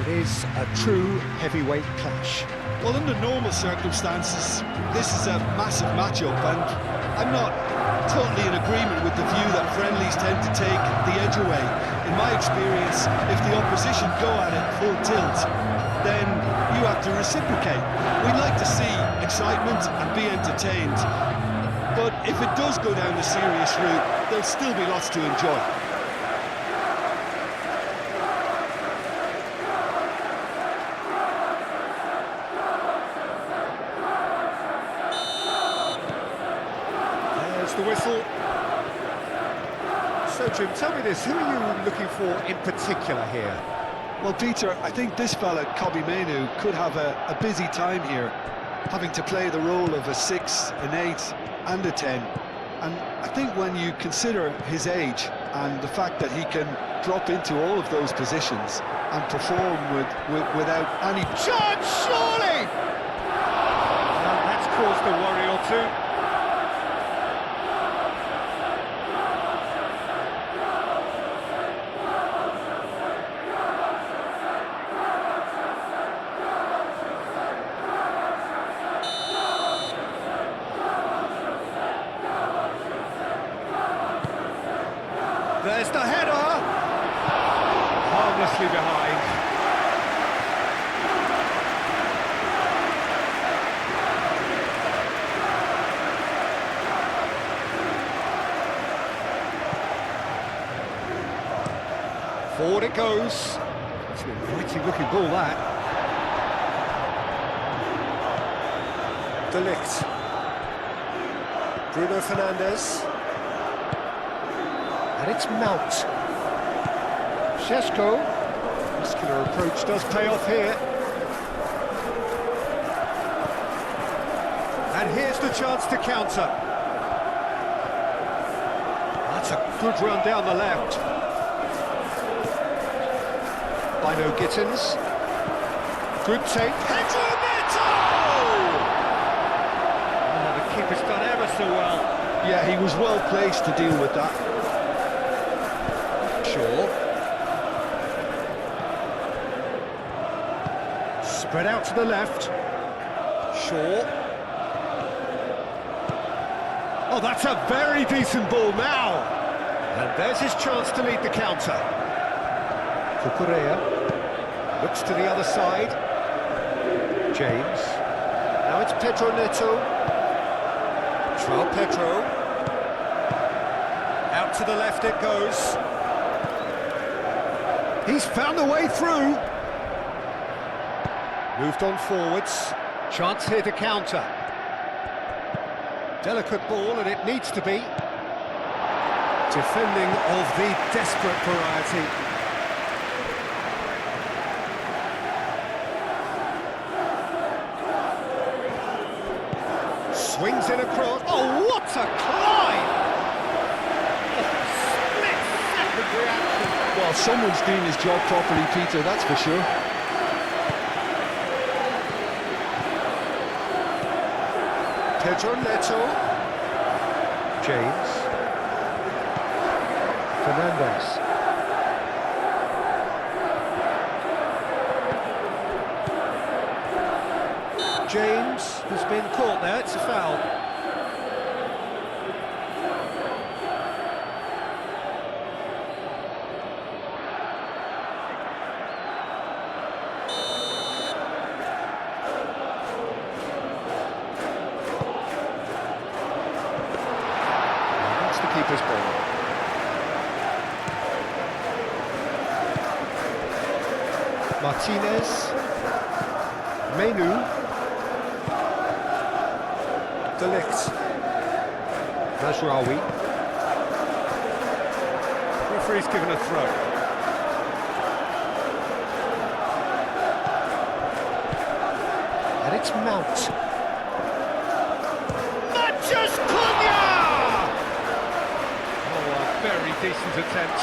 It is a true heavyweight clash. Well, under normal circumstances, this is a massive matchup, and I'm not totally in agreement with the view that friendlies tend to take the edge away. In my experience, if the opposition go at it full tilt, then you have to reciprocate. We'd like to see excitement and be entertained, but if it does go down the serious route, there'll still be lots to enjoy. The whistle. So, Jim, tell me this, who are you looking for in particular here? Well, Peter, I think this fella, Kobbie Mainoo, could have a busy time here, having to play the role of a 6, an 8 and a 10. And I think when you consider his age and the fact that he can drop into all of those positions and perform without any... Chance, surely! Well, that's caused a worry or two. There's the header! Harmlessly behind. Forward it goes. It's an inviting looking ball, that. De Ligt. Bruno Fernandes. And it's Mount. Šeško. Muscular approach does pay off here. And here's the chance to counter. That's a good run down the left. Bino Gittins. Good take. Pedro Neto! Oh, the keeper's done ever so well. Yeah, he was well placed to deal with that. Spread out to the left. Shaw. Oh, that's a very decent ball now. And there's his chance to lead the counter. Cucurella looks to the other side. James. Now it's Pedro Neto. João Pedro. Out to the left it goes. He's found a way through. Moved on forwards. Chance here to counter. Delicate ball, and it needs to be. Defending of the desperate variety. Swings in across. Oh, what a climb! Split-second reaction. Well, someone's doing his job properly, Peter, that's for sure. Pedro Neto. James. Fernandes. James has been caught there, it's a foul. That's the keeper's ball. Martinez. Mainoo. De Ligt. Mazraoui. Referee's given a throw. And it's Mount. Matches Cunha! Oh, a very decent attempt.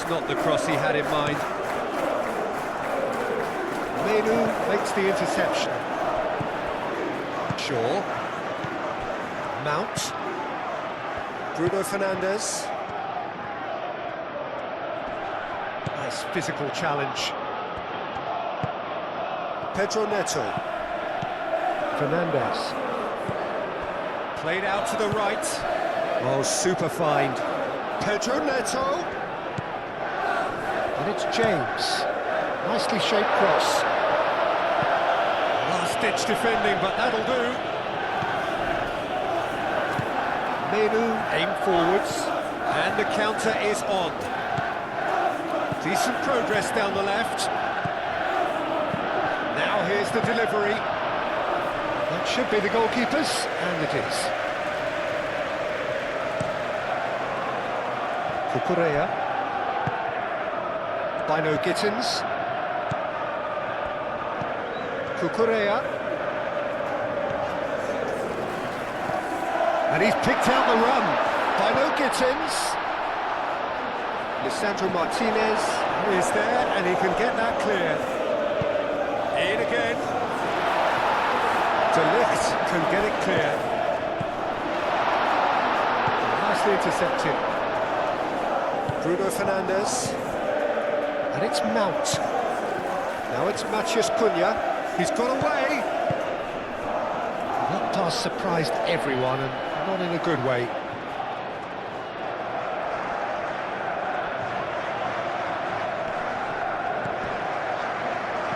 That's not the cross he had in mind. Menu makes the interception. Shaw. Mount. Bruno Fernandes. Nice physical challenge. Pedro Neto. Fernandes. Played out to the right. Oh, super find. Pedro Neto. And it's James. Nicely shaped cross. Last-ditch defending, but that'll do. Menu aim forwards, and the counter is on. Decent progress down the left. Now here's the delivery. That should be the goalkeeper's, and it is. Cucurella. Bino Gittins. Cucurella. And he's picked out the run. Bino Gittins. Lisandro Martinez is there, and he can get that clear. In again. De Ligt can get it clear. Nicely intercepted. Bruno Fernandes. And it's Mount. Now it's Matheus Cunha. He's got away. That pass surprised everyone, and not in a good way.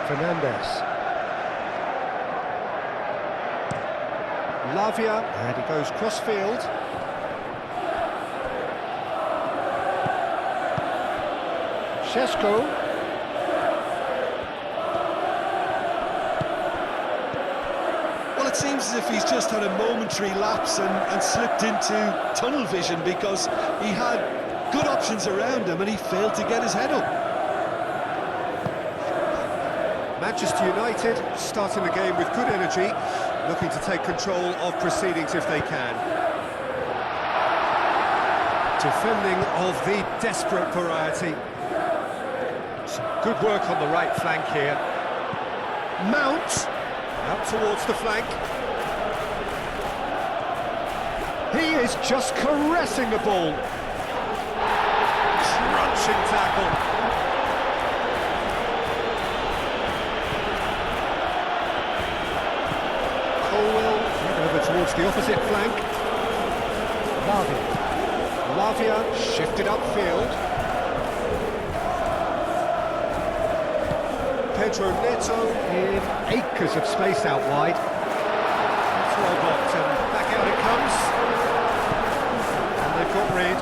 Fernandes. Lavia, and he goes cross-field. Šeško. Well, it seems as if he's just had a momentary lapse and slipped into tunnel vision, because he had good options around him and he failed to get his head up. Manchester United starting the game with good energy, looking to take control of proceedings if they can. Defending of the desperate variety. Some good work on the right flank here. Mount, out towards the flank. He is just caressing the ball. Crunching tackle. Over towards the opposite flank. Lavia shifted upfield. Pedro Neto in acres of space out wide. That's well blocked, and back out it comes. And they've got rid.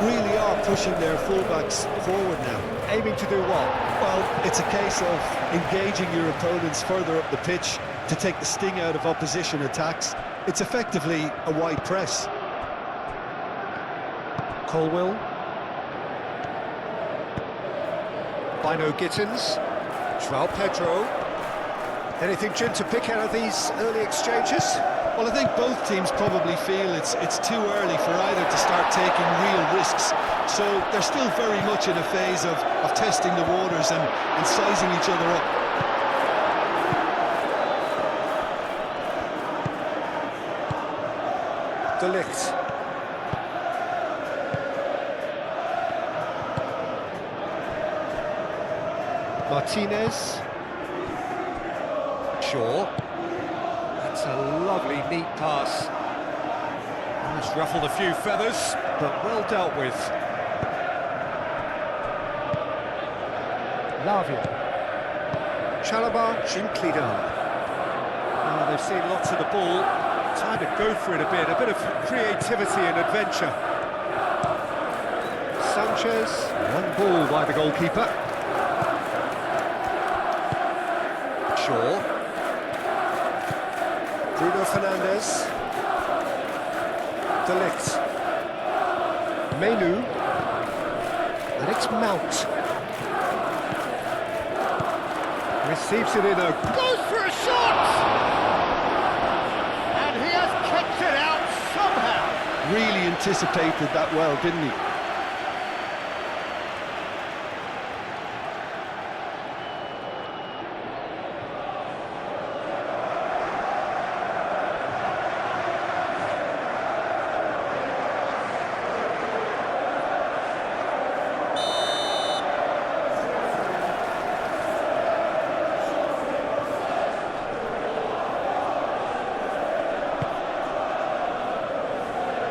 Really are pushing their fullbacks forward now. Aiming to do what? Well, it's a case of engaging your opponents further up the pitch to take the sting out of opposition attacks. It's effectively a wide press. Colwill. Bino Gittins. João Pedro. Anything, Jim, to pick out of these early exchanges? Well, I think both teams probably feel it's too early for either to start taking real risks. So they're still very much in a phase of testing the waters and sizing each other up. De Ligt. Martinez. Shaw. That's a lovely, neat pass. Almost ruffled a few feathers, but well dealt with. Lavia. Chalobah, gently done. Now they've seen lots of the ball. Time to go for it a bit of creativity and adventure. Sanchez, one ball by the goalkeeper. Shaw. Bruno Fernandes. De Ligt. Menu. And it's Mount. Receives it in a... goes for a shot! And he has kept it out somehow. Really anticipated that well, didn't he?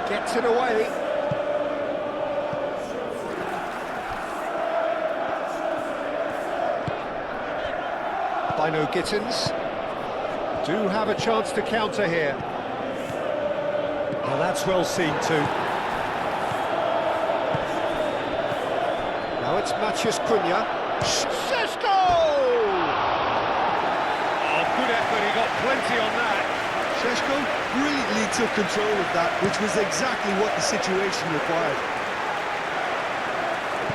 Gets it away. Bino Gittins do have a chance to counter here. Well, that's well seen too. Now it's Maciej Cunha. Šeško! Oh, good effort, he got plenty on that. Šeško brilliantly took control of that, which was exactly what the situation required.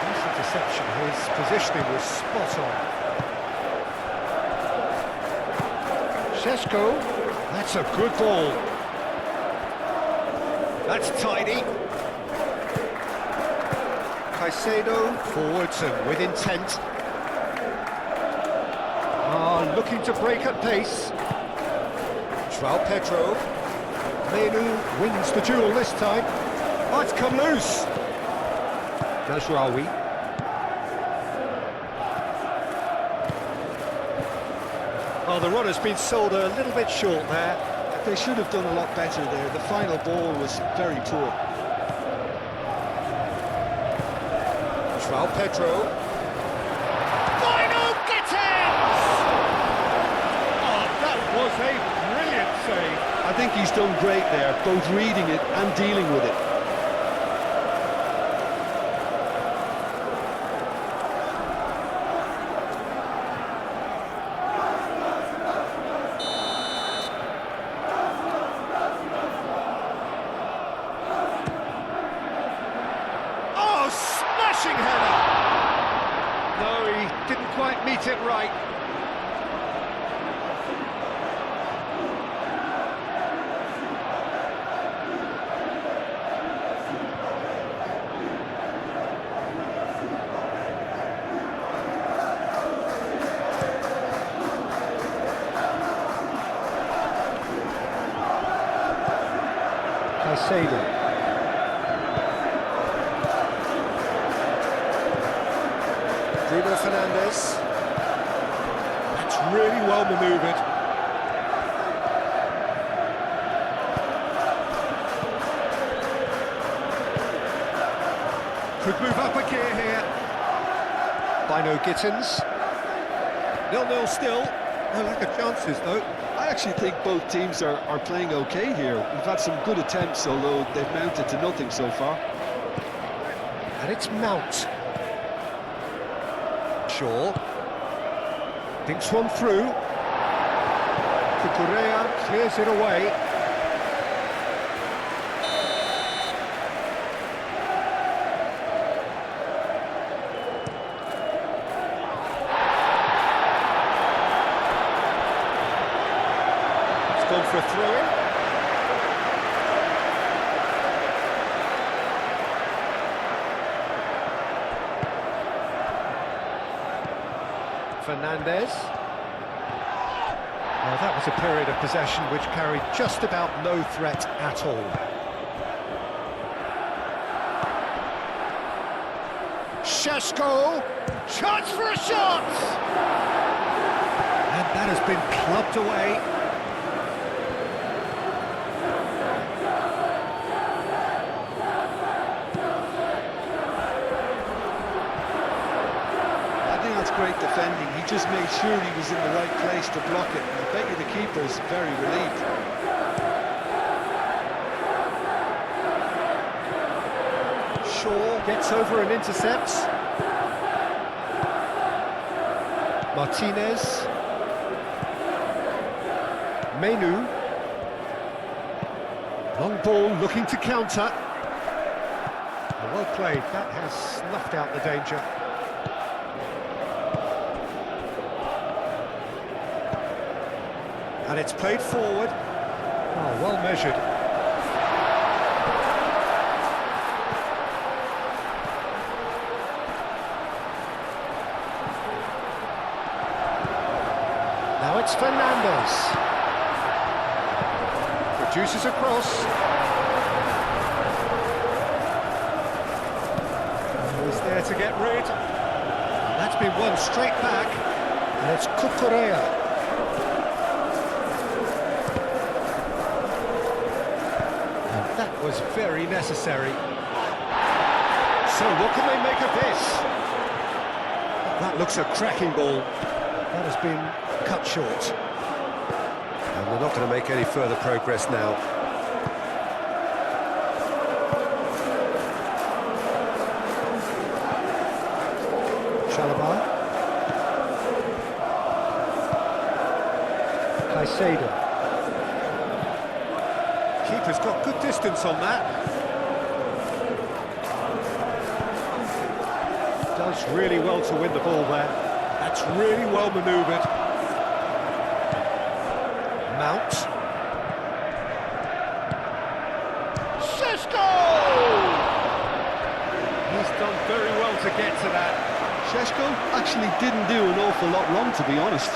Nice interception, his positioning was spot on. Šeško, that's a good ball. That's tidy. Caicedo forwards and with intent. Looking to break at pace. João Pedro. Menu wins the duel this time. Oh, it's come loose. Mazraoui. Oh, the run has been sold a little bit short there. They should have done a lot better there. The final ball was very poor. João Pedro. Bino Gittins! Oh, that was a brilliant save. I think he's done great there, both reading it and dealing with it. Smashing header! No, he didn't quite meet it right. Caicedo. Bruno Fernandes. That's really well manoeuvred. Could move up a gear here. Bino Gittins. 0-0 still. No lack of chances though. I actually think both teams are playing okay here. We've had some good attempts, although they've mounted to nothing so far. And it's Mount. Shaw thinks one through. Cucurella clears it away. It's gone for a throw-in. Fernandes. Well, that was a period of possession which carried just about no threat at all. Šeško, chance for a shot! And that has been clubbed away. Great defending. He just made sure he was in the right place to block it. I bet you the keeper's very relieved. Shaw gets over and intercepts. Martinez. Menu. Long ball looking to counter. Well played. That has snuffed out the danger. And it's played forward. Oh, well measured. Fernandes. Produces a cross. He's there to get rid. That's been won straight back. And it's Cucurella. And that was very necessary. So what can they make of this? That looks a cracking ball. That has been cut short. And they're not going to make any further progress now. Chalobah. Caicedo. Keeper's got good distance on that. Does really well to win the ball there. That's really well manoeuvred. Mount. Šeško! He's done very well to get to that. Šeško actually didn't do an awful lot wrong, to be honest.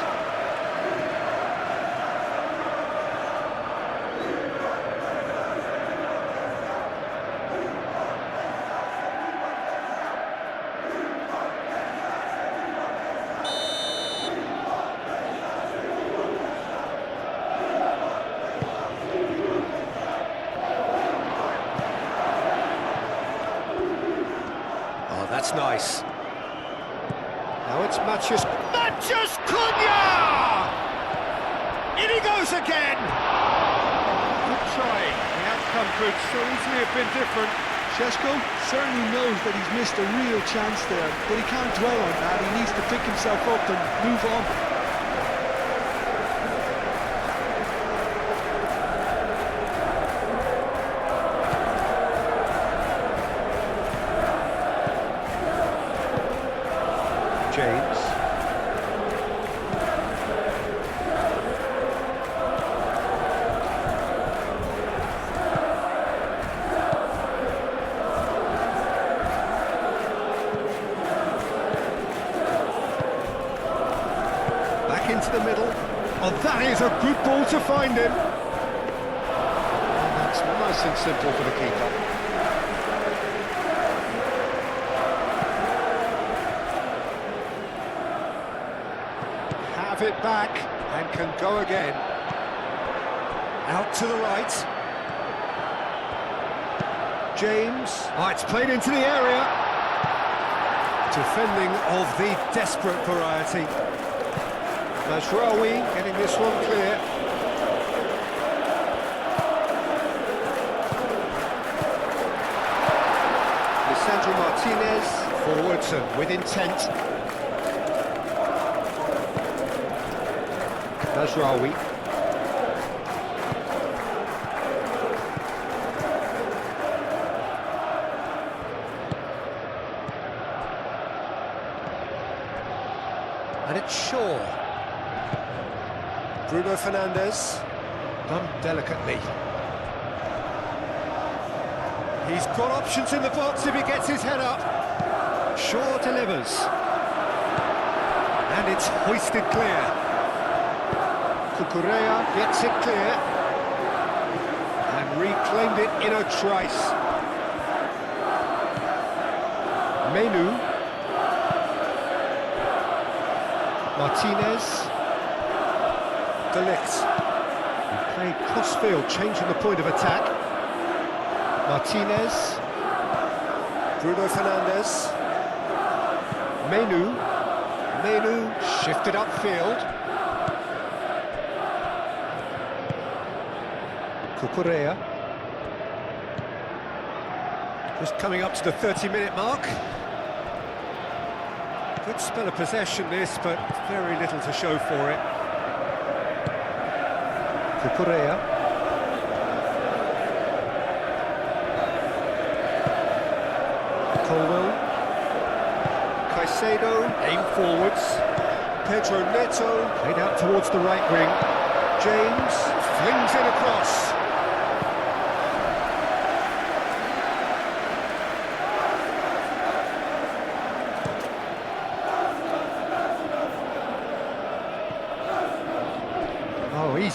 That's nice. Now it's Matheus Cunha! In he goes again! Good try. The outcome could so easily have been different. Šeško certainly knows that he's missed a real chance there, but he can't dwell on that. He needs to pick himself up and move on. James. Back into the middle. Oh, that is a good ball to find him. And that's nice and simple for the keeper. It back and can go again. Out to the right. James. Oh, it's played into the area. Defending of the desperate variety. Mazraoui getting this one clear. Lisandro Martinez forwards and with intent. Mazraoui. And it's Shaw. Bruno Fernandes. Done delicately. He's got options in the box if he gets his head up. Shaw delivers. And it's hoisted clear. Cucurella gets it clear and reclaimed it in a trice. Menu. Martinez. De Ligt. He played cross-field, changing the point of attack. Martinez. Bruno Fernandes. Menu shifted upfield. Cucurella. Just coming up to the 30-minute mark. Good spell of possession this, but very little to show for it. Cucurella. Colwell. Caicedo, aim forwards. Pedro Neto, played out towards the right wing. James flings in across.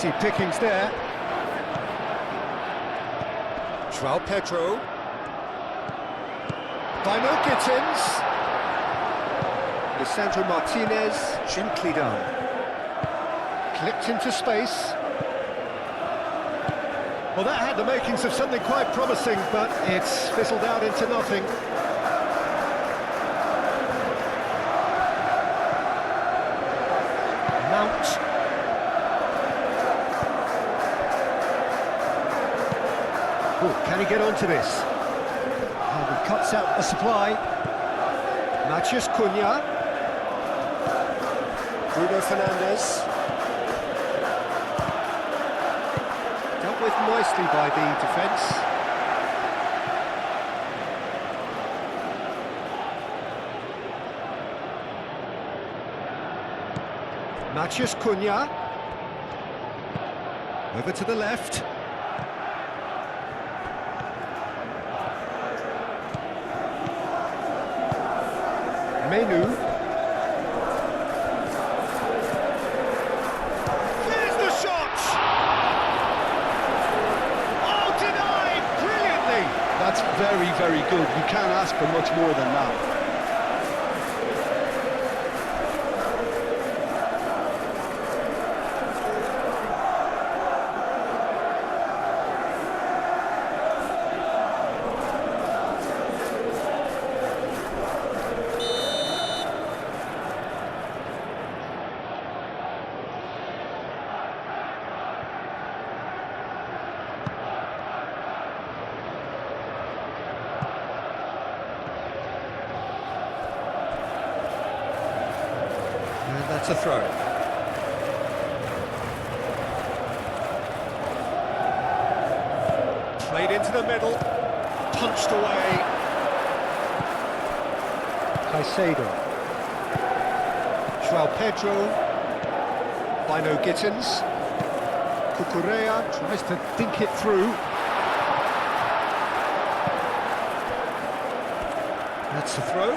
Easy pickings there. João Pedro. Bino Gittins. Lisandro Martinez, gently done. Clipped into space. Well, that had the makings of something quite promising, but it's fizzled out into nothing. Mount. Oh, can he get onto this? And he cuts out the supply. Matheus Cunha. Bruno Fernandes. Dealt with nicely by the defence. Matheus Cunha. Over to the left. Menu. There's the shot! Oh, denied brilliantly! That's very, very good. You can't ask for much more than that. And that's a throw. Played into the middle, punched away. Caicedo. João Pedro. Bino Gittins. Cucurella tries to dink it through. That's the throw.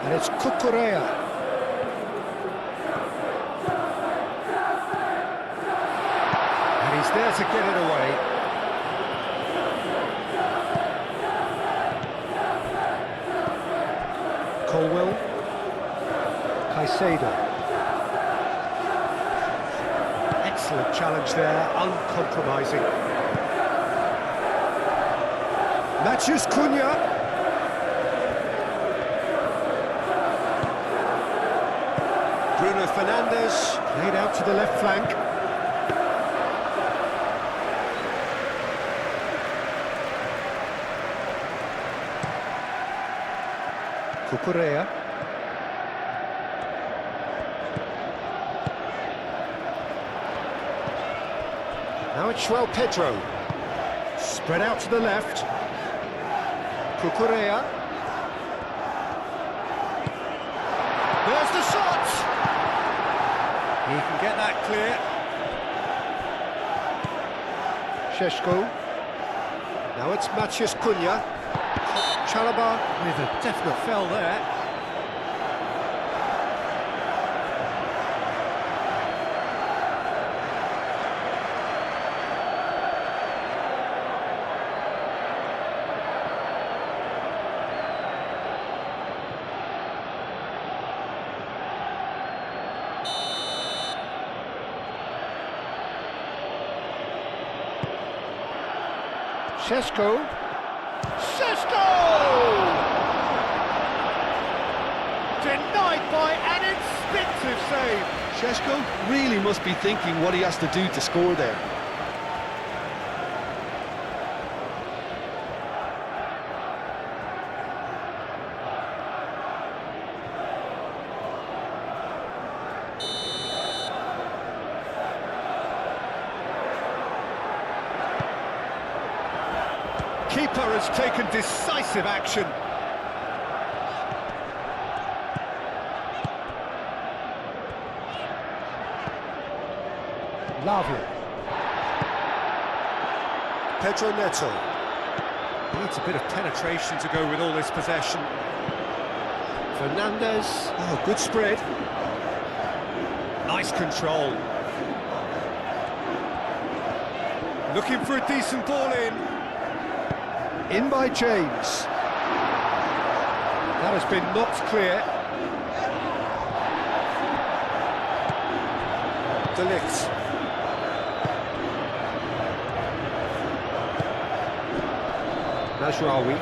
And it's Cucurella. And he's there to get it away. Colwell. Caicedo. Excellent challenge there, uncompromising. Matheus Cunha. Bruno Fernandes, laid out to the left flank. Cucurella. Now it's João Pedro. Spread out to the left. Cucurella. There's the shot! He can get that clear. Šeško. Now it's Matheus Cunha. Chalobah with a definite fell there. Šeško. Šeško! Denied by an instinctive save. Šeško really must be thinking what he has to do to score there. Keeper has taken decisive action. Lavia. Pedro Neto. Needs a bit of penetration to go with all this possession. Fernandez. Oh, good spread. Nice control. Looking for a decent ball in. In by James. That has been knocked clear. De Ligt. Mazraoui.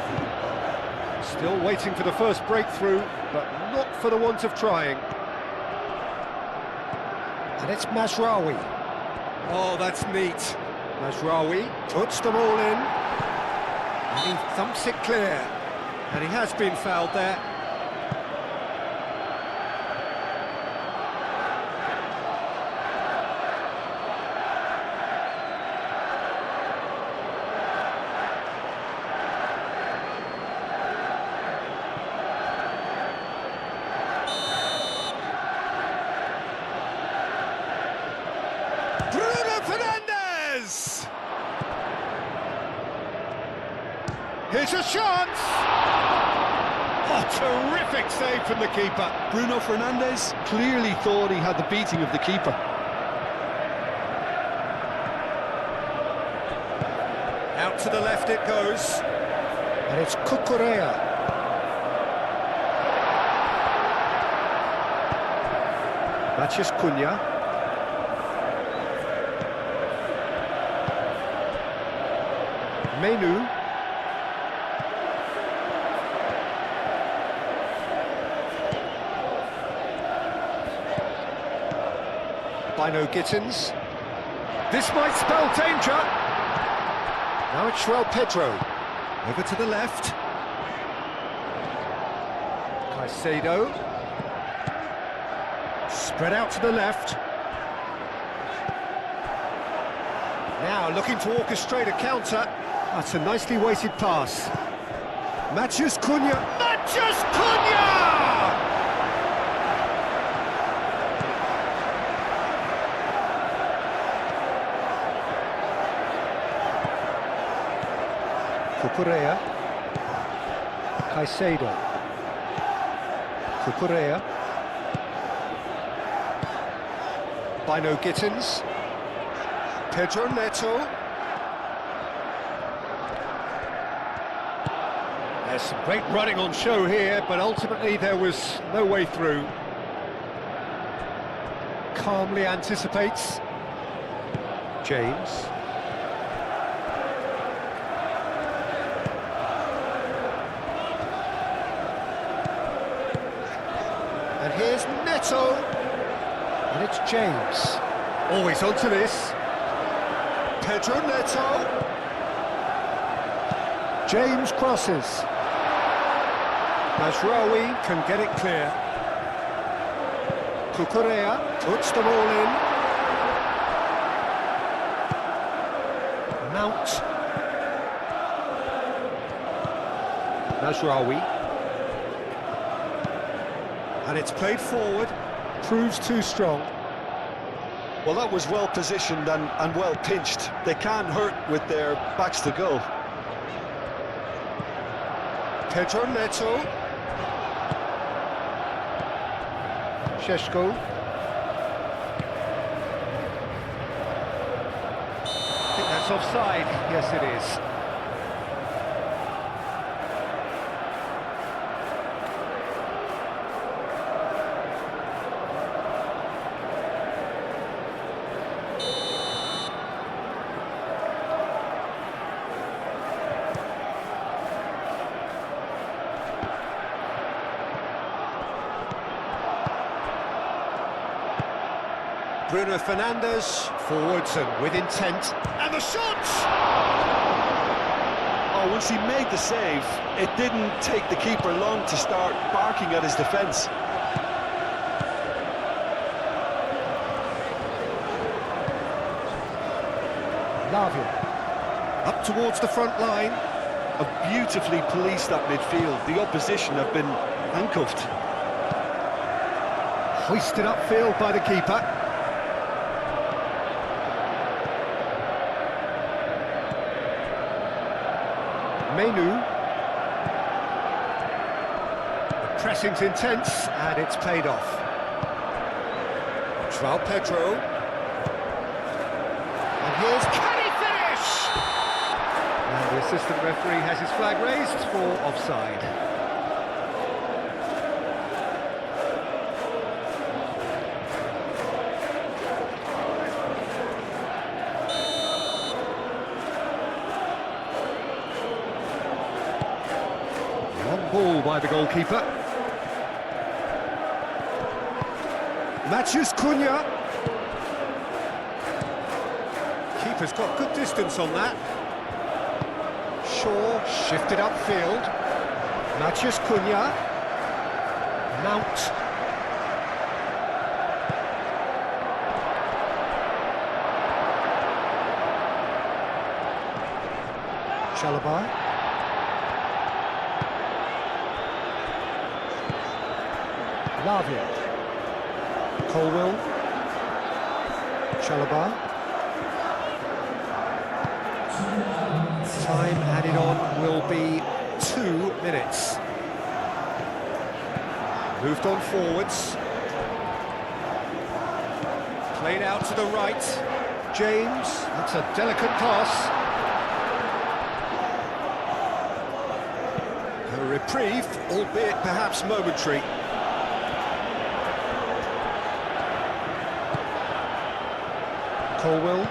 Still waiting for the first breakthrough, but not for the want of trying. And it's Mazraoui. Oh, that's neat. Mazraoui puts them all in. And he thumps it clear. And he has been fouled there. Fernandez! Here's a chance! Oh, terrific save from the keeper. Bruno Fernandes clearly thought he had the beating of the keeper. Out to the left it goes. And it's Cucurella. Matheus Cunha. Menu. Bino Gittins. This might spell danger. Now it's Pedro. Over to the left. Caicedo. Spread out to the left. Now looking to orchestrate a counter. That's a nicely weighted pass. Matheus Cunha. Matheus Cunha! Cucurella. Caicedo. Cucurella. Bino Gittins. Pedro Neto. There's some great running on show here, but ultimately there was no way through. Calmly anticipates. James. And here's Neto. And it's James. Always onto this. Pedro Neto. James crosses. Mazraoui can get it clear. Cucurella puts them all in. Mount. Mazraoui. And it's played forward. Proves too strong. Well, that was well positioned and well pinched. They can't hurt with their backs to goal. Pedro Neto. Šeško. I think that's offside. Yes, it is. Bruno Fernandes, forwards and with intent, and the shot! Oh, once he made the save, it didn't take the keeper long to start barking at his defence. Lavia, up towards the front line. Have beautifully policed that midfield. The opposition have been handcuffed. Hoisted upfield by the keeper. Menu. The pressing's intense, and it's paid off. João Pedro. And here's... Can he finish? And the assistant referee has his flag raised for offside. Long ball by the goalkeeper. Matheus Cunha. Keeper's got good distance on that. Shaw shifted upfield. Matheus Cunha. Mount. Chalobah. Lavia. Colwell. Chalobah. Time added on will be 2 minutes. Moved on forwards. Played out to the right. James, that's a delicate pass. A reprieve, albeit perhaps momentary. Colwell.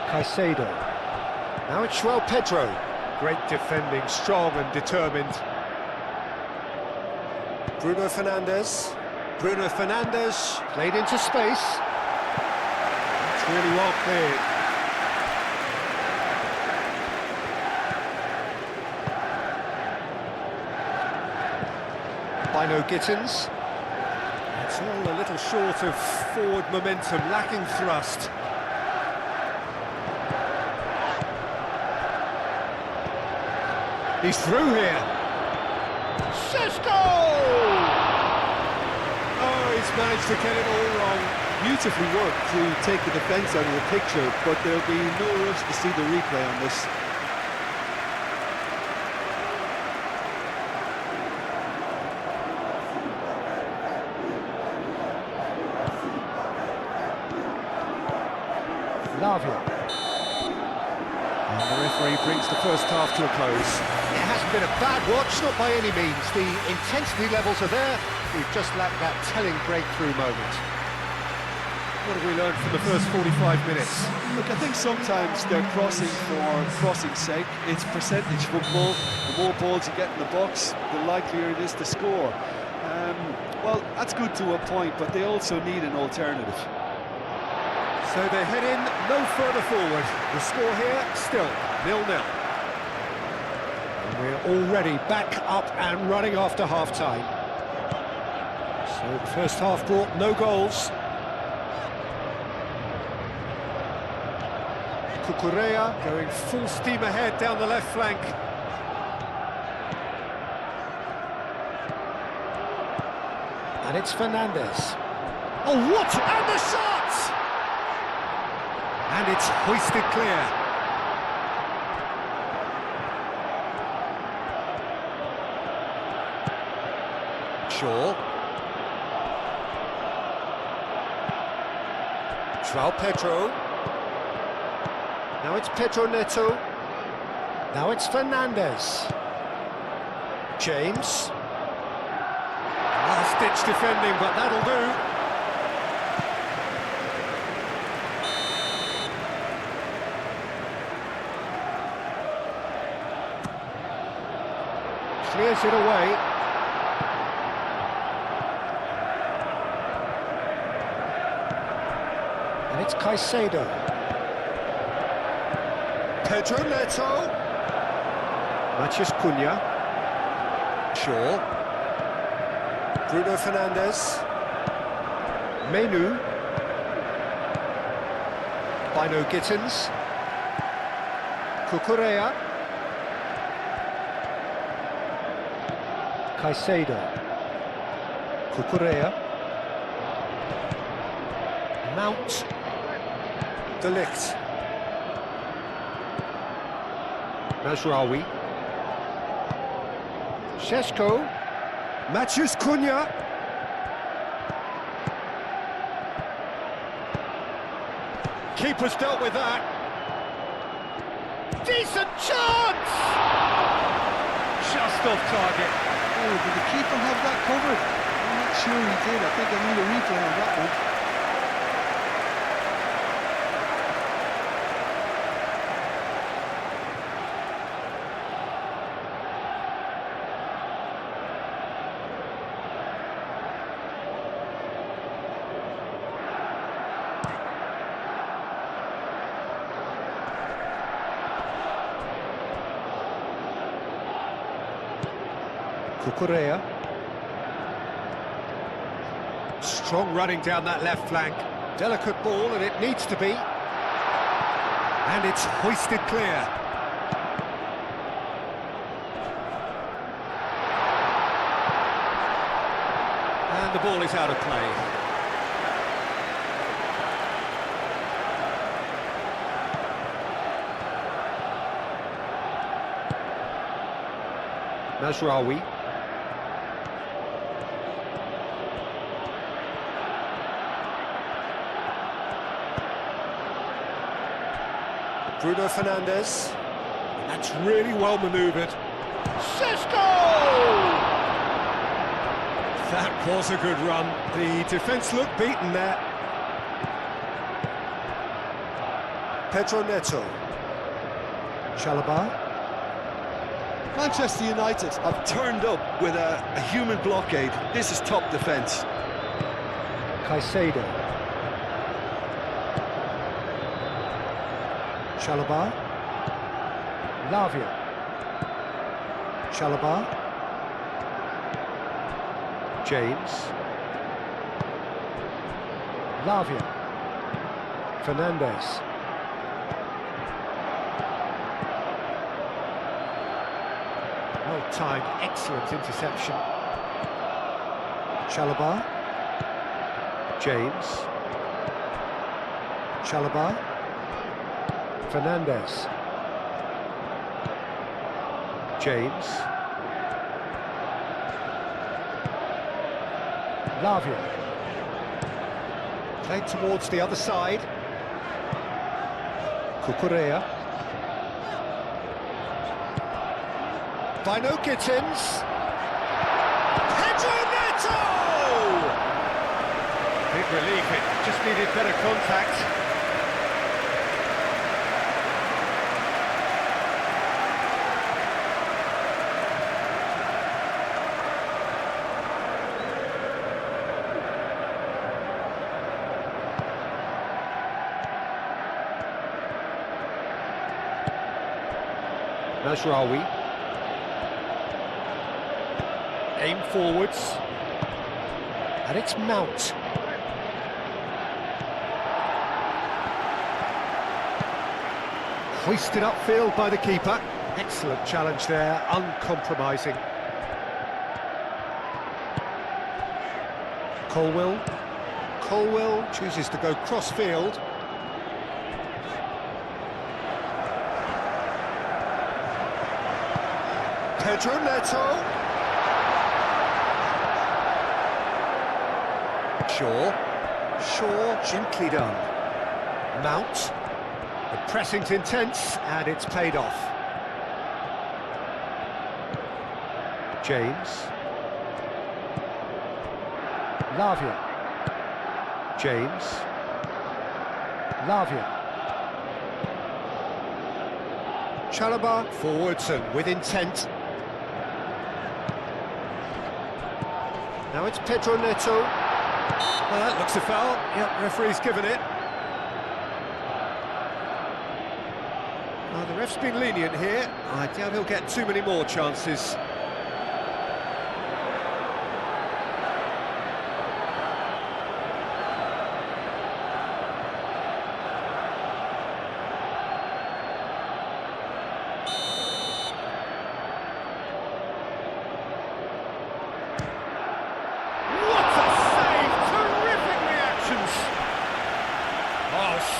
Caicedo. Now it's João Pedro. Great defending, strong and determined. Bruno Fernandes. Bruno Fernandes played into space. It's really well cleared. Bino Gittins. It's all a little short of forward momentum, lacking thrust. He's through here. Sesko! Oh, he's managed to get it all wrong. Beautifully worked to take the defence out of the picture, but there'll be no rush to see the replay on this. Lavia. And the referee brings the first half to a close. It hasn't been a bad watch, not by any means. The intensity levels are there. We've just lacked that telling breakthrough moment. What have we learned from the first 45 minutes? Look, I think sometimes they're crossing for crossing's sake. It's percentage football. The more balls you get in the box, the likelier it is to score. Well, that's good to a point, but they also need an alternative. So they head in no further forward. The score here, still 0-0. And we're already back up and running after half-time. So the first half brought no goals. Cucurella going full steam ahead down the left flank. And it's Fernandes. Oh, what? And the shot! And it's hoisted clear. Shaw. João Pedro. Now it's Pedro Neto. Now it's Fernandes. James. Last-ditch defending, but that'll do. Clears it away. And it's Caicedo. Pedro Neto. Matheus Cunha. Shaw. Bruno Fernandes. Menu. Bino Gittins. Cucurella. Caicedo. Cucurella. Mount. De Ligt. Nasraoui. Šeško. Matches Cunha. Keeper's dealt with that. Decent chance! Just off target. Oh, did the keeper have that covered? I'm not sure he did. I think I need a replay on that one. Cucurella. Strong running down that left flank. Delicate ball, and it needs to be. And it's hoisted clear. And the ball is out of play. Nasraoui. Bruno Fernandes. That's really well manoeuvred. Šeško! That was a good run. The defence looked beaten there. Pedro Neto. Chalobah. Manchester United have turned up with a human blockade. This is top defence. Caicedo. Chalobah. Lavia. Chalobah. James. Lavia. Fernandes. Well-timed, excellent interception. Chalobah. James. Chalobah. Fernandes. James. Lavia. Played towards the other side. Cucurella. Bino Gittins. Pedro Neto! Big relief, it just needed better contact. Nasraoui. Aim forwards. And it's Mount. Hoisted upfield by the keeper. Excellent challenge there, uncompromising. Colwill. Colwill chooses to go cross-field. Pedro Neto. Shaw, gently done. Mount. The pressing's intense, and it's paid off. James. Lavia. James. Lavia. Chalobah forwards and with intent. Now it's Pedro Neto. Well, that looks a foul. Yep, referee's given it. Well, the ref's been lenient here. I doubt he'll get too many more chances.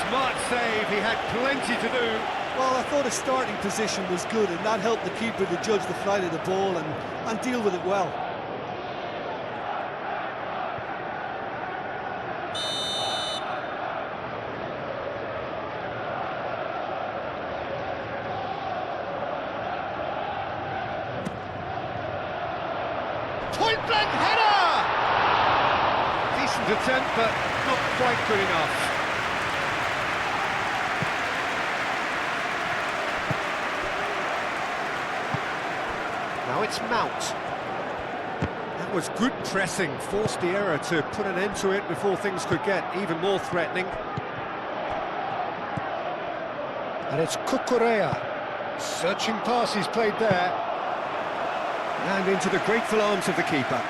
Smart save, he had plenty to do. Well, I thought his starting position was good, and that helped the keeper to judge the flight of the ball and deal with it well. Point-blank header! Decent attempt, but not quite good enough. Now it's Mount. That was good pressing, forced the error to put an end to it before things could get even more threatening. And it's Cucurella. Searching pass he's played there. And into the grateful arms of the keeper.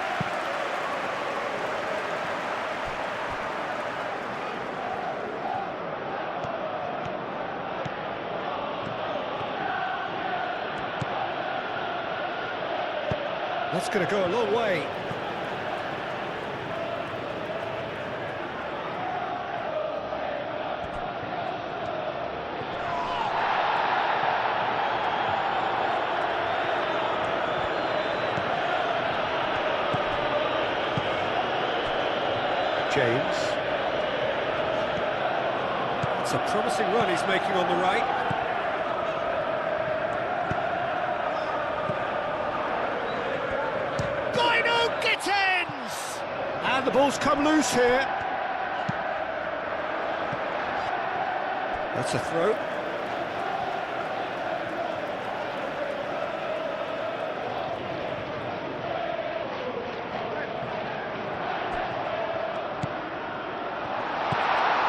That's going to go a long way. James. It's a promising run he's making on the right. And the ball's come loose here. That's a throw.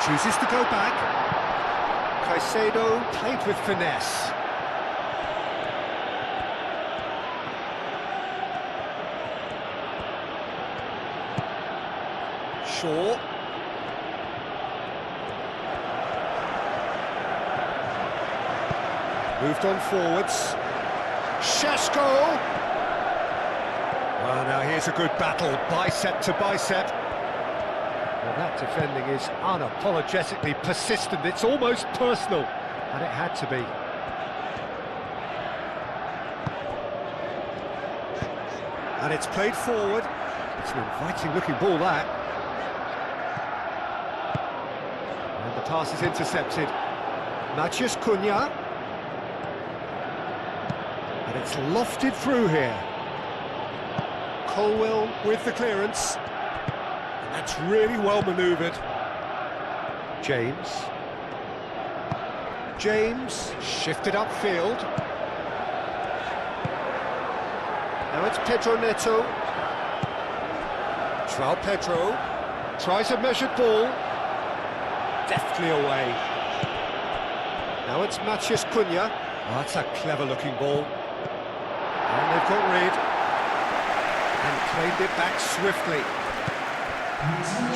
Chooses to go back. Caicedo played with finesse. Shaw. Moved on forwards. Shasko. Well, now here's a good battle, bicep to bicep. Well, that defending is unapologetically persistent. It's almost personal, and it had to be. And it's played forward. It's an inviting-looking ball, that. And the pass is intercepted. Matias Cunha. And it's lofted through here. Colwell with the clearance. And that's really well manoeuvred. James. James shifted upfield. Now it's Pedro Neto. João Pedro tries a measured ball. Deftly away. Now it's Matias Cunha. Oh, that's a clever-looking ball. And they've got rid. And claimed it back swiftly.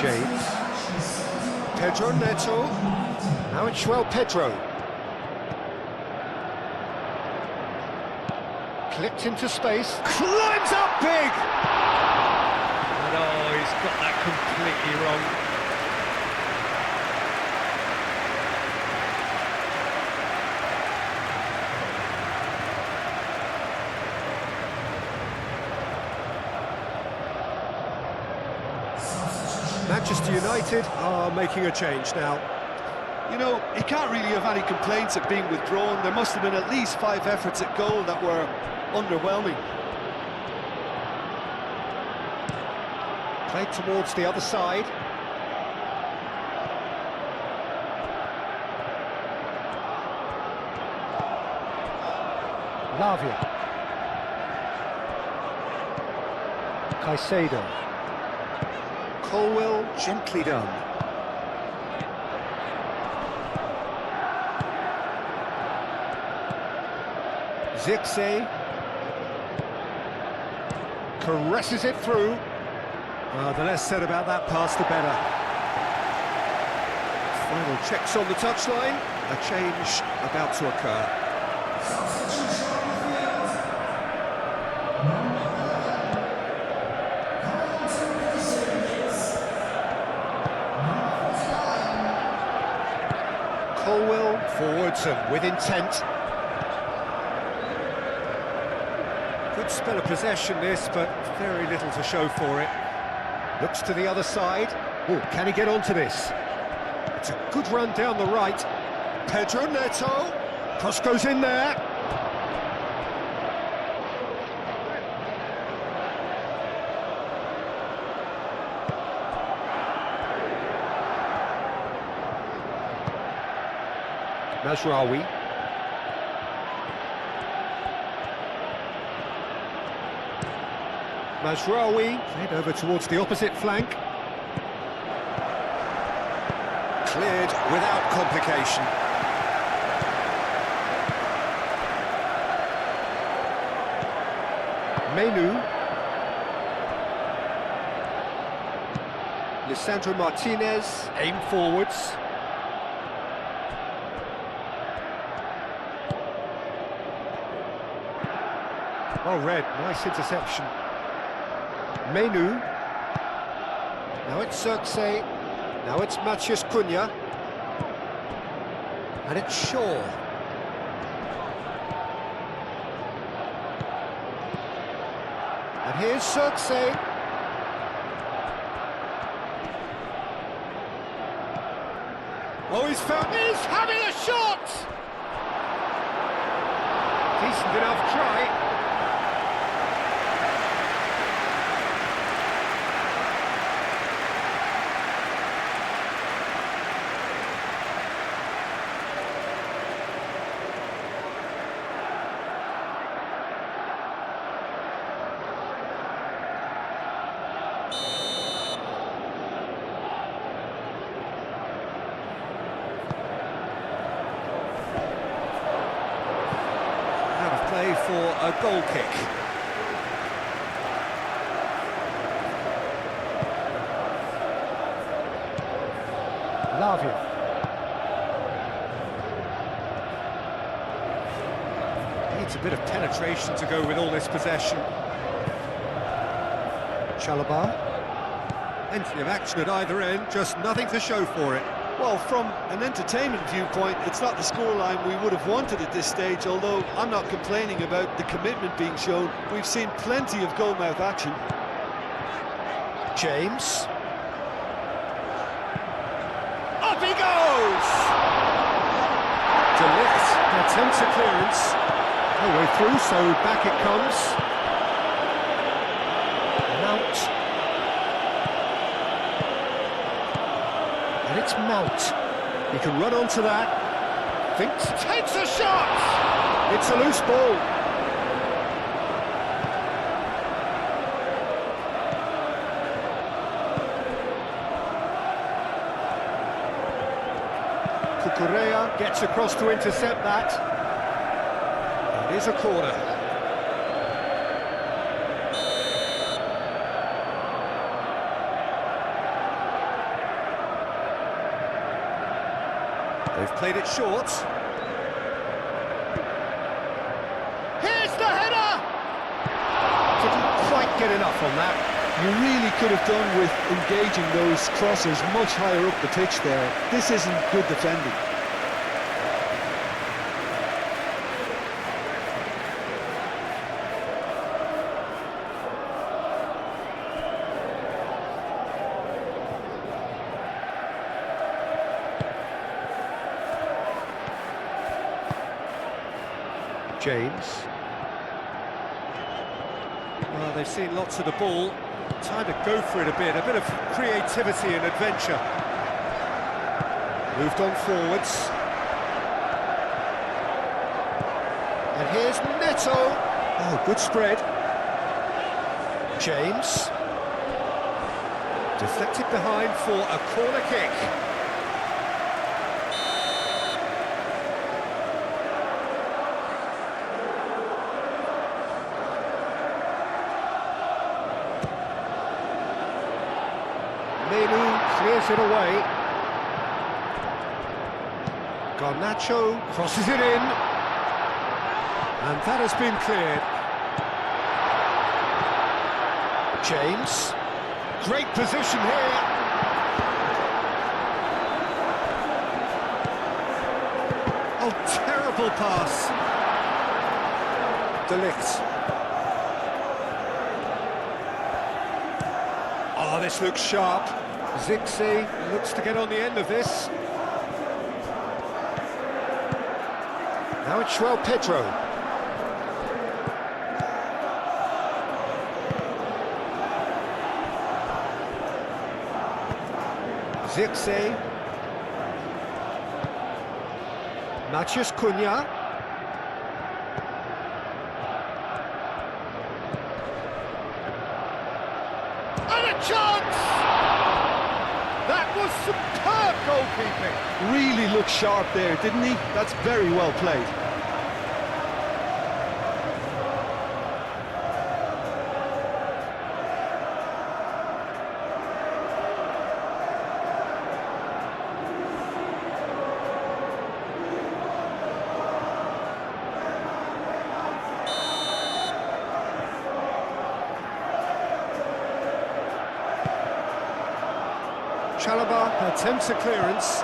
James. Pedro Neto. Now it's João Pedro. Clipped into space. Climbs up big! And oh, he's got that completely wrong. Manchester United are making a change now. You know, he can't really have any complaints at being withdrawn. There must have been at least 5 efforts at goal that were underwhelming. Played towards the other side. Lavia. Caicedo. Colwell, gently done. Zirkzee caresses it through. Well, the less said about that pass, the better. Final checks on the touchline. A change about to occur. Colwell Forwards and with intent. Good spell of possession this, but very little to show for it. Looks to the other side. Oh, can he get onto this? It's a good run down the right. Pedro Neto. Cross goes in there. Mazraoui. Mazraoui, played over towards the opposite flank. Cleared without complication. Menu. Lisandro Martinez, aim forwards. Well read, nice interception. Menu. Now it's Xerxes. Now it's Matheus Cunha. And it's Shaw. And here's Xerxes. Oh, he's having a shot! Decent enough try. For a goal kick. Lavia. Needs a bit of penetration to go with all this possession. Chalobah. Plenty of action at either end, just nothing to show for it. Well, from an entertainment viewpoint, it's not the scoreline we would have wanted at this stage, although I'm not complaining about the commitment being shown. We've seen plenty of goalmouth action. James. Up he goes! Delict attempts a clearance. No way through, so back it comes. Mount. And it's Mount. He can run onto that. Thinks, takes a shot! It's a loose ball. Cucurella gets across to intercept that. It is a corner. They've played it short. Here's the header! Didn't quite get enough on that. You really could have done with engaging those crossers much higher up the pitch there. This isn't good defending. James. Well, they've seen lots of the ball. Time to go for it a bit of creativity and adventure. Moved on forwards. And here's Neto. Oh, good spread. James. Deflected behind for a corner kick. Menu clears it away. Garnacho crosses it in. And that has been cleared. James. Great position here. Beautiful pass. De Ligt. Oh, this looks sharp. Zixi looks to get on the end of this. Now it's João Pedro. Zixi. Matheus Cunha. And a chance! That was superb goalkeeping. Really looked sharp there, didn't he? That's very well played. Chalobah attempts a clearance.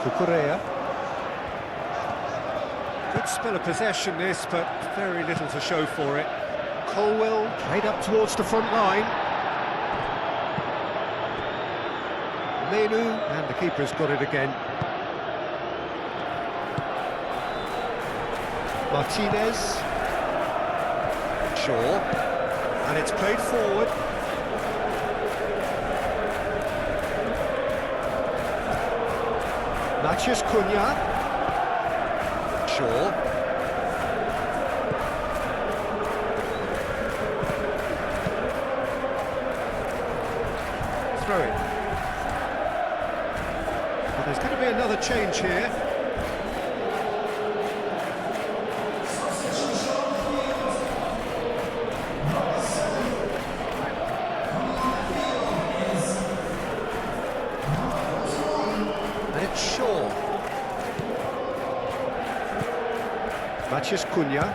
Cucurella. Good spell of possession this, but very little to show for it. Colwell played up towards the front line. Menu, and the keeper's got it again. Martinez. Shaw. And it's played forward. Matheus Cunha. Shaw. Throw it. Well, there's going to be another change here. Shaw. Matheus Cunha.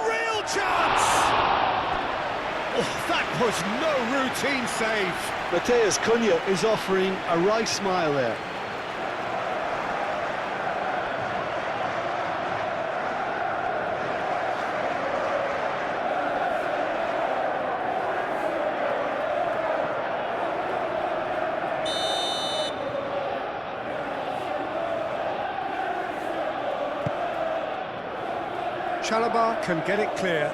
Real chance! Oh, that was no routine save. Matheus Cunha is offering a right smile there. Chalobah can get it clear.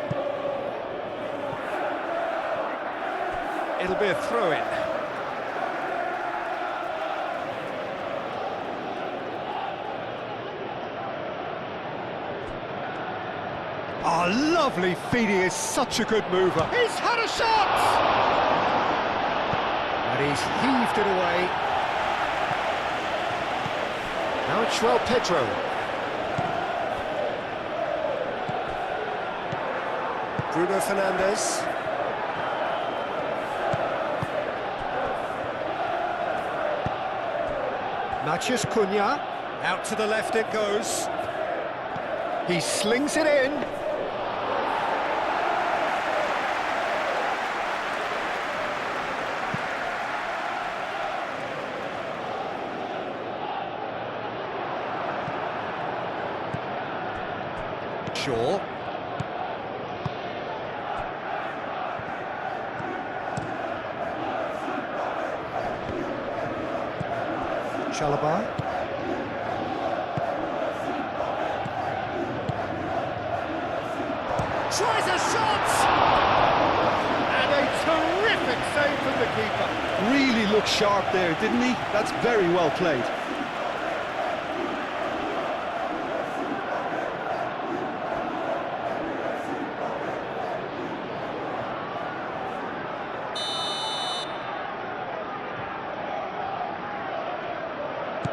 It'll be a throw-in. Oh, lovely feed, he is such a good mover. He's had a shot! And he's heaved it away. Now it's João Pedro. Bruno Fernandes. Matheus Cunha. Out to the left it goes. He slings it in. Shaw. Chalobah. Tries a shot! And a terrific save from the keeper. Really looked sharp there, didn't he? That's very well played.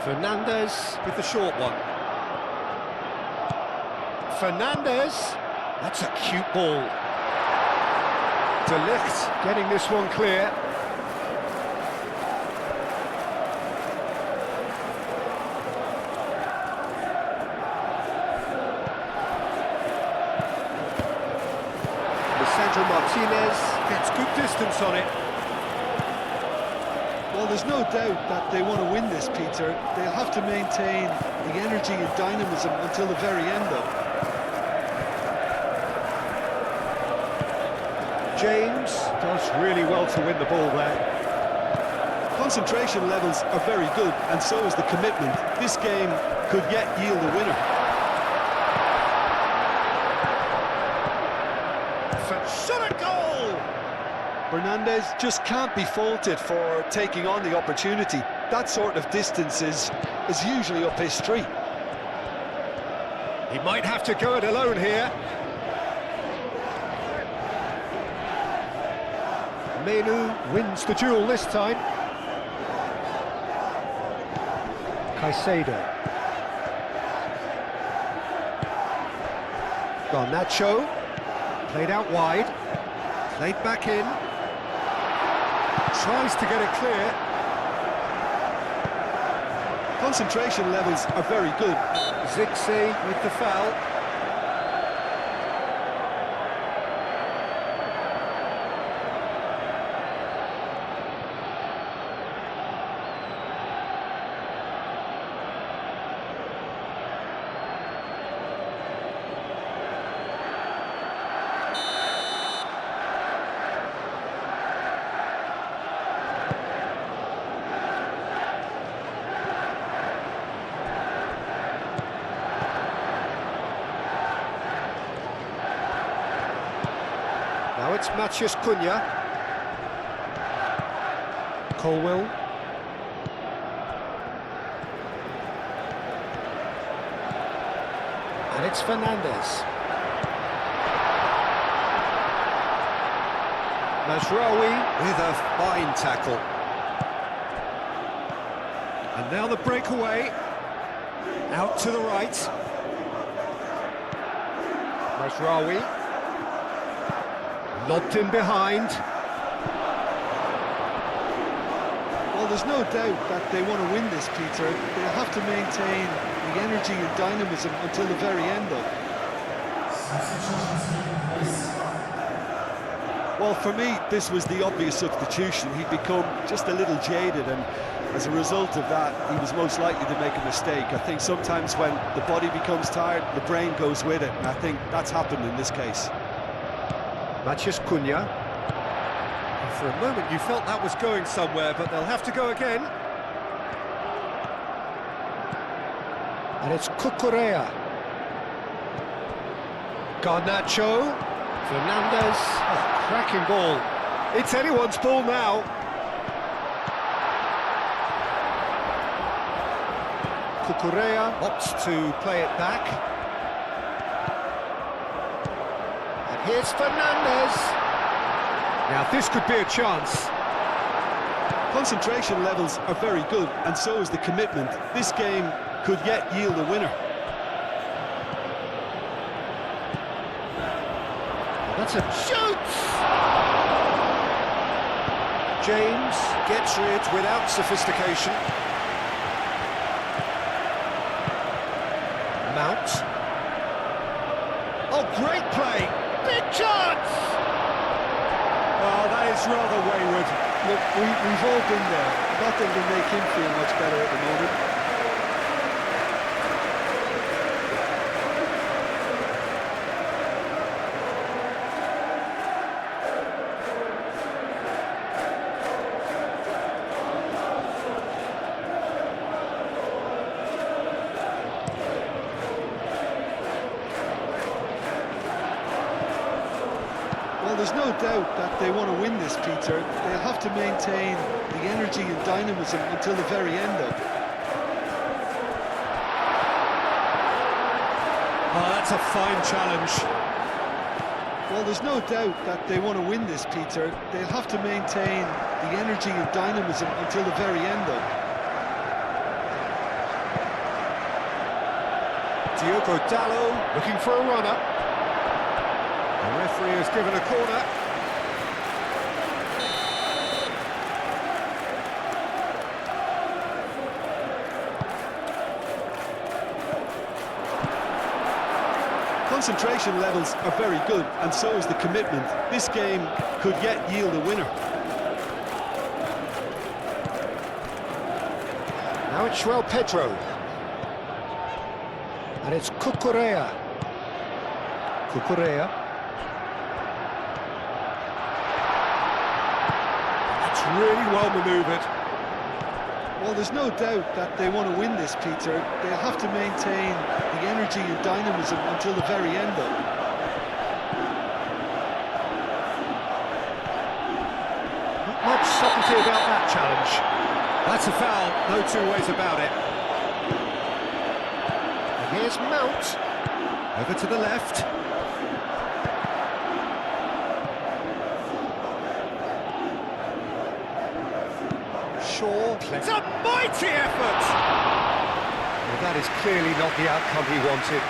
Fernandes with the short one. Fernandes, that's a cute ball. De Ligt getting this one clear. Lisandro Martinez gets good distance on it. there's no doubt that they want to win this, Peter. They'll have to maintain the energy and dynamism until the very end, though. James does really well to win the ball there. Concentration levels are very good, and so is the commitment. This game could yet yield a winner. Shot a goal! Fernandez just can't be faulted for taking on the opportunity. That sort of distance is usually up his street. He might have to go it alone here. Menu wins the duel this time. Caicedo. Garnacho. Played out wide. Played back in. Tries to get it clear. Concentration levels are very good. Zixi with the foul. Now it's Matheus Cunha. Colwill. And it's Fernandez. Mazraoui with a fine tackle. And now the breakaway. Out to the right. Mazraoui. Lobbed in behind. Well, there's no doubt that they want to win this, Peter. They'll have to maintain the energy and dynamism until the very end, though. Well, for me, this was the obvious substitution. He'd become just a little jaded, and as a result of that, he was most likely to make a mistake. I think sometimes when the body becomes tired, the brain goes with it, and I think that's happened in this case. Matheus Cunha. And for a moment you felt that was going somewhere, but they'll have to go again. And it's Cucurella. Garnacho. Fernandez. Oh, cracking ball. It's anyone's ball now. Cucurella opts to play it back. Here's Fernandez. Now this could be a chance. Concentration levels are very good, and so is the commitment. This game could yet yield a winner. That's a shoot! James gets rid without sophistication. Mount. Oh, great play! Big chance! Oh, that is rather wayward. Look, we've all been there. Nothing will make him feel much better at the moment. Well, there's no doubt that they want to win this, Peter. They'll have to maintain the energy and dynamism until the very end, though. Oh, that's a fine challenge. Well, there's no doubt that they want to win this, Peter. They'll have to maintain the energy and dynamism until the very end, though. Diogo Dalot looking for a runner. The referee has given a corner. Concentration levels are very good, and so is the commitment. This game could yet yield a winner. it's João Pedro. And it's Cucurella. Cucurella. That's really well manoeuvred. Well, there's no doubt that they want to win this, Peter. They'll have to maintain the energy and dynamism until the very end, though. Not much subtlety about that challenge. That's a foul, no two ways about it. And here's Mount. Over to the left. Shaw. It's a mighty effort! Well, that is clearly not the outcome he wanted.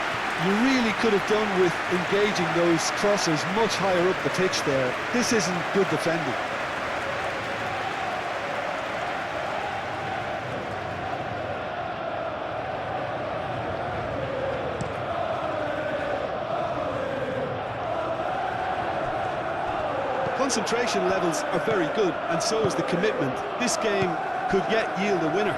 You really could have done with engaging those crossers much higher up the pitch there. This isn't good defending. Concentration levels are very good, and so is the commitment. This game could yet yield a winner.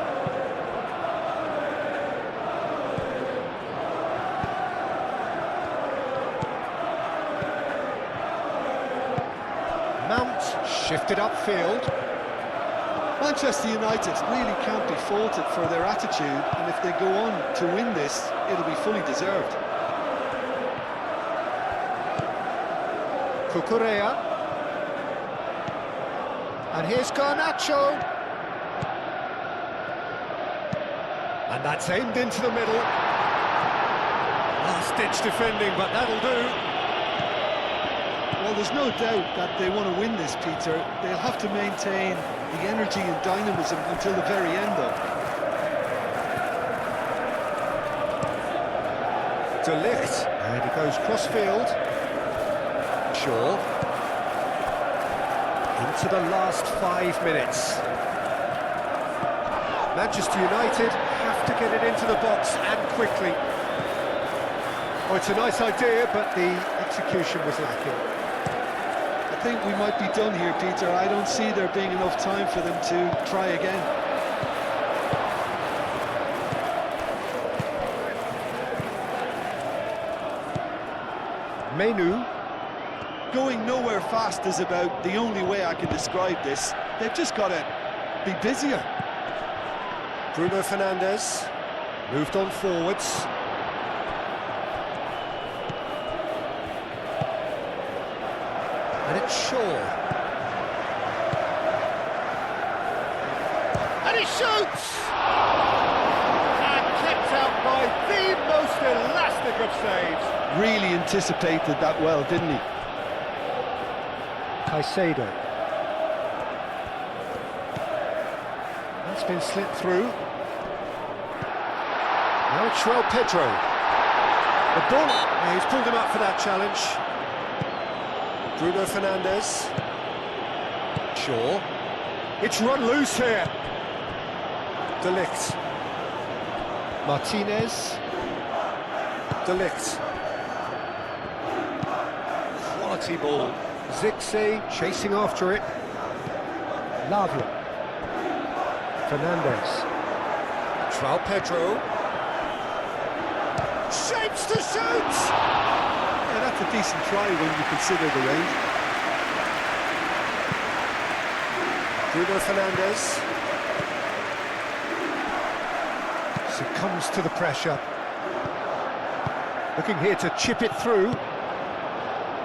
Mount shifted upfield. Manchester United really can't be faulted for their attitude, and if they go on to win this, it'll be fully deserved. Cucurella. And here's Garnacho. And that's aimed into the middle. Last-ditch defending, but that'll do. Well, there's no doubt that they want to win this, Peter. They'll have to maintain the energy and dynamism until the very end, though. De Ligt. And he goes cross-field. Shaw. Into the last 5 minutes. Manchester United have to get it into the box and quickly. Oh, it's a nice idea, but the execution was lacking. I think we might be done here, Peter. I don't see there being enough time for them to try again. Menu. Going nowhere fast is about the only way I can describe this. They've just got to be busier. Bruno Fernandes moved on forwards. And it's Shaw. And he shoots! And kept out by the most elastic of saves. Really anticipated that well, didn't he? Caicedo. That's been slipped through. Now it's João Pedro. The ball. Yeah, he's pulled him up for that challenge. Bruno Fernandes. Shaw. It's run loose here. De Ligt. Martinez. De Ligt. Quality ball. Zixi chasing after it. Lavia. Fernandes. João Pedro. Shapes to shoot! Yeah, that's a decent try when you consider the range. Bruno Fernandes. Succumbs to the pressure. Looking here to chip it through.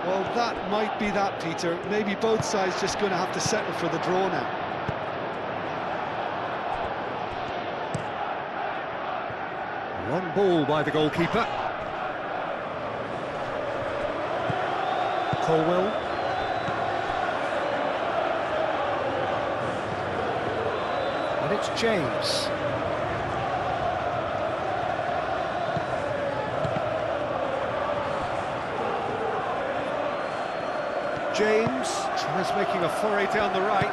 Well, that might be that, Peter. Maybe both sides just going to have to settle for the draw now. One ball by the goalkeeper. Colwell. And it's James. James tries making a foray down the right.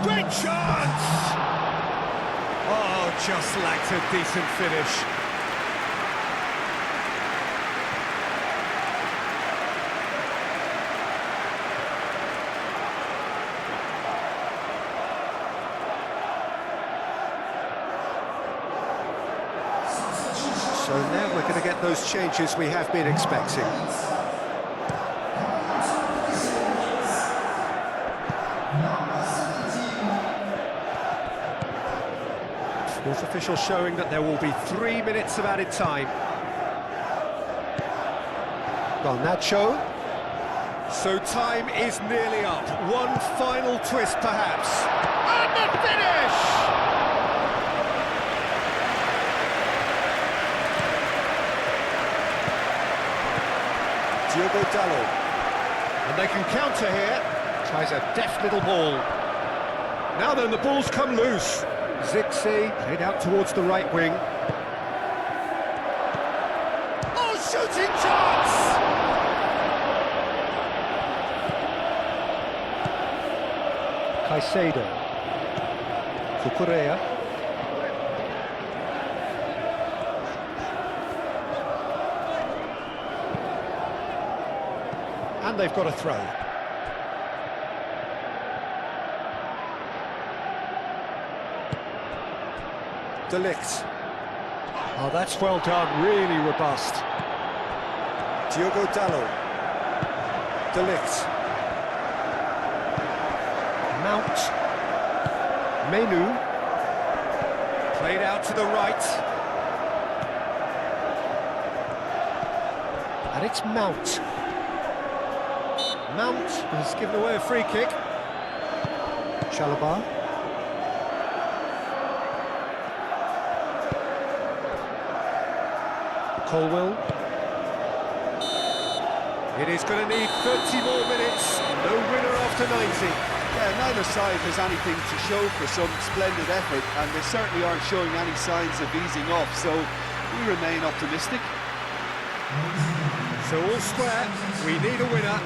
Great chance! Oh, just lacked a decent finish. So now we're going to get those changes we have been expecting. Fourth official showing that there will be 3 minutes of added time. Garnacho. So time is nearly up. One final twist, perhaps. And the finish! Diogo Dalot. And they can counter here. Tries a deft little ball. Now then, the ball's come loose. Zixi played out towards the right wing. Oh, shooting chance! Caicedo. Cucurella. And they've got a throw. De Ligt. Oh, that's well done, really robust. Diogo Dalot. De Ligt. Mount. Menu. Played out to the right. And it's Mount. Mount has given away a free kick. Chalobah. Colwell. It is going to need 30 more minutes. No winner after 90. Yeah, neither side has anything to show for some splendid effort, and they certainly aren't showing any signs of easing off, so we remain optimistic. So all square, we need a winner.